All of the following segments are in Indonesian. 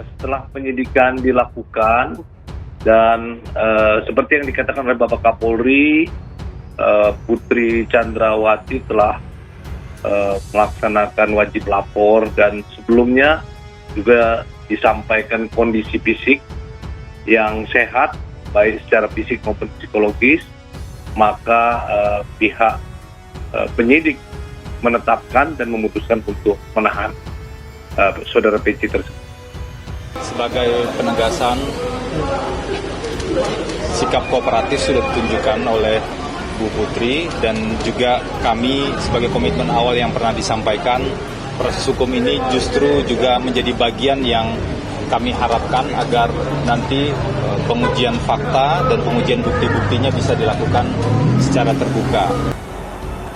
setelah penyidikan dilakukan dan seperti yang dikatakan oleh Bapak Kapolri, Putri Chandrawati telah melaksanakan wajib lapor dan sebelumnya juga disampaikan kondisi fisik yang sehat baik secara fisik maupun psikologis, maka pihak penyidik menetapkan dan memutuskan untuk menahan saudara PC tersebut. Sebagai penegasan sikap kooperatif sudah ditunjukkan oleh Bu Putri dan juga kami sebagai komitmen awal yang pernah disampaikan, proses hukum ini justru juga menjadi bagian yang kami harapkan agar nanti pengujian fakta dan pengujian bukti-buktinya bisa dilakukan secara terbuka.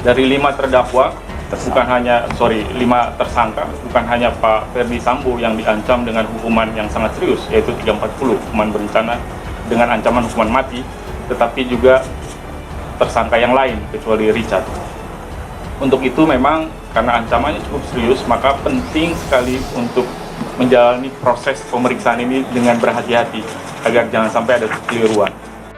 Dari 5 terdakwa, bukan hanya 5 tersangka, bukan hanya Pak Ferdi Sambo yang diancam dengan hukuman yang sangat serius, yaitu 340 hukuman berencana dengan ancaman hukuman mati, tetapi juga tersangka yang lain kecuali Richard. Untuk itu memang karena ancamannya cukup serius, maka penting sekali untuk menjalani proses pemeriksaan ini dengan berhati-hati agar jangan sampai ada kekeliruan.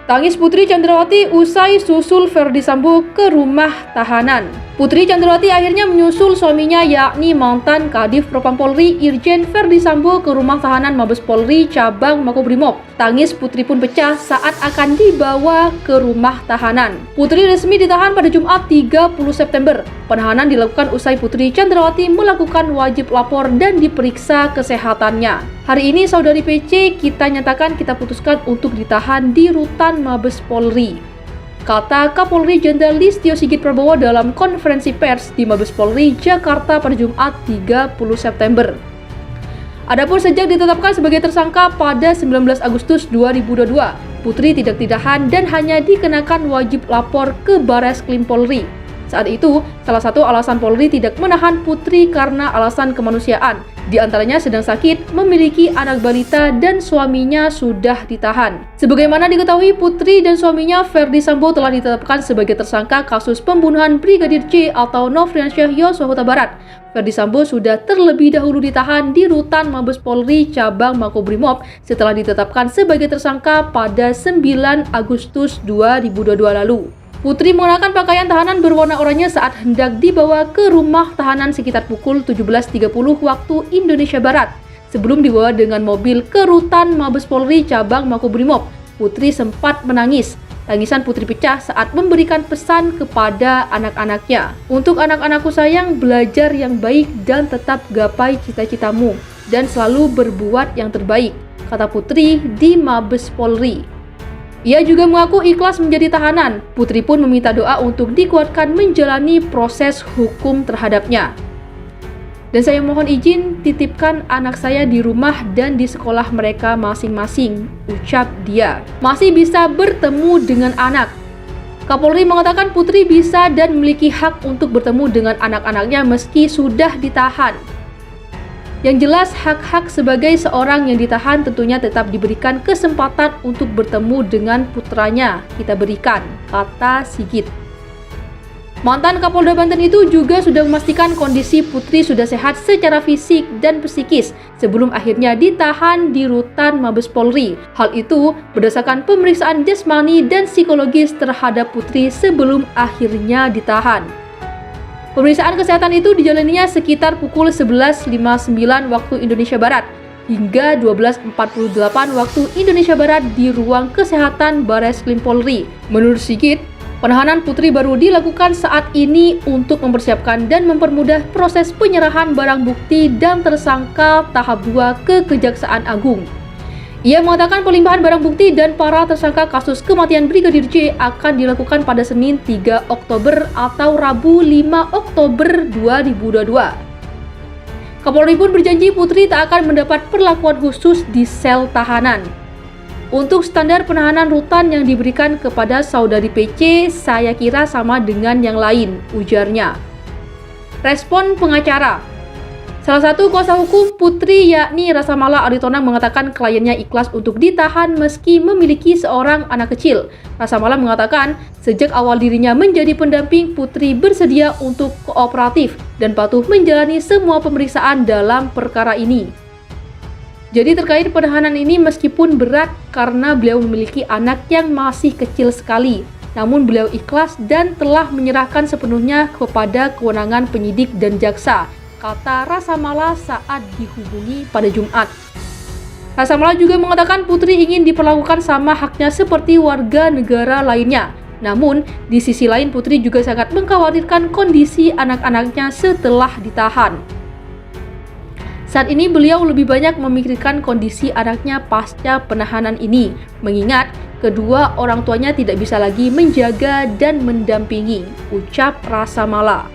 Tangis Putri Chandrawati usai susul Ferdi Sambo ke rumah tahanan. Putri Chandrawati akhirnya menyusul suaminya yakni mantan Kadif Propam Polri Irjen Ferdi Sambo ke rumah tahanan Mabes Polri cabang Makobrimob. Tangis Putri pun pecah saat akan dibawa ke rumah tahanan. Putri resmi ditahan pada Jumat 30 September. Penahanan dilakukan usai Putri Chandrawati melakukan wajib lapor dan diperiksa kesehatannya. Hari ini saudari PC kita nyatakan kita putuskan untuk ditahan di rutan Mabes Polri, kata Kapolri Jenderal Listio Sigit Prabowo dalam konferensi pers di Mabes Polri, Jakarta pada Jumat 30 September. Adapun sejak ditetapkan sebagai tersangka pada 19 Agustus 2022, Putri tidak ditahan dan hanya dikenakan wajib lapor ke Bareskrim Polri. Saat itu, salah satu alasan Polri tidak menahan Putri karena alasan kemanusiaan. Di antaranya sedang sakit, memiliki anak balita, dan suaminya sudah ditahan. Sebagaimana diketahui, Putri dan suaminya Ferdi Sambo telah ditetapkan sebagai tersangka kasus pembunuhan Brigadir J atau Nofriansyah Yosua Huta Barat. Ferdi Sambo sudah terlebih dahulu ditahan di rutan Mabes Polri cabang Makobrimob setelah ditetapkan sebagai tersangka pada 9 Agustus 2022 lalu. Putri mengenakan pakaian tahanan berwarna oranye saat hendak dibawa ke rumah tahanan sekitar pukul 17.30 waktu Indonesia Barat. Sebelum dibawa dengan mobil ke rutan Mabes Polri cabang Makobrimob, Putri sempat menangis. Tangisan Putri pecah saat memberikan pesan kepada anak-anaknya. Untuk anak-anakku sayang, belajar yang baik dan tetap gapai cita-citamu dan selalu berbuat yang terbaik, kata Putri di Mabes Polri. Ia juga mengaku ikhlas menjadi tahanan. Putri pun meminta doa untuk dikuatkan menjalani proses hukum terhadapnya. Dan saya mohon izin titipkan anak saya di rumah dan di sekolah mereka masing-masing, ucap dia. Masih bisa bertemu dengan anak. Kapolri mengatakan Putri bisa dan memiliki hak untuk bertemu dengan anak-anaknya meski sudah ditahan. Yang jelas, hak-hak sebagai seorang yang ditahan tentunya tetap diberikan kesempatan untuk bertemu dengan putranya. Kita berikan, kata Sigit. Mantan Kapolda Banten itu juga sudah memastikan kondisi Putri sudah sehat secara fisik dan psikis sebelum akhirnya ditahan di rutan Mabes Polri. Hal itu berdasarkan pemeriksaan jasmani dan psikologis terhadap Putri sebelum akhirnya ditahan. Pemeriksaan kesehatan itu dijalaninya sekitar pukul 11.59 waktu Indonesia Barat hingga 12.48 waktu Indonesia Barat di ruang kesehatan Bareskrim Polri. Menurut Sigit, penahanan Putri baru dilakukan saat ini untuk mempersiapkan dan mempermudah proses penyerahan barang bukti dan tersangka tahap 2 ke Kejaksaan Agung. Ia mengatakan pelimpahan barang bukti dan para tersangka kasus kematian Brigadir J akan dilakukan pada Senin 3 Oktober atau Rabu 5 Oktober 2022. Kapolri pun berjanji Putri tak akan mendapat perlakuan khusus di sel tahanan. Untuk standar penahanan rutan yang diberikan kepada saudari PC, saya kira sama dengan yang lain, ujarnya. Respon pengacara. Salah satu kuasa hukum Putri yakni Rasamala Aritonang mengatakan kliennya ikhlas untuk ditahan meski memiliki seorang anak kecil. Rasamala mengatakan sejak awal dirinya menjadi pendamping, Putri bersedia untuk kooperatif dan patuh menjalani semua pemeriksaan dalam perkara ini. Jadi terkait penahanan ini meskipun berat karena beliau memiliki anak yang masih kecil sekali, namun beliau ikhlas dan telah menyerahkan sepenuhnya kepada kewenangan penyidik dan jaksa, kata Rasa Mala saat dihubungi pada Jumat. Rasa Mala juga mengatakan Putri ingin diperlakukan sama haknya seperti warga negara lainnya. Namun, di sisi lain Putri juga sangat mengkhawatirkan kondisi anak-anaknya setelah ditahan. Saat ini beliau lebih banyak memikirkan kondisi anaknya pasca penahanan ini, mengingat kedua orang tuanya tidak bisa lagi menjaga dan mendampingi, ucap Rasa Mala.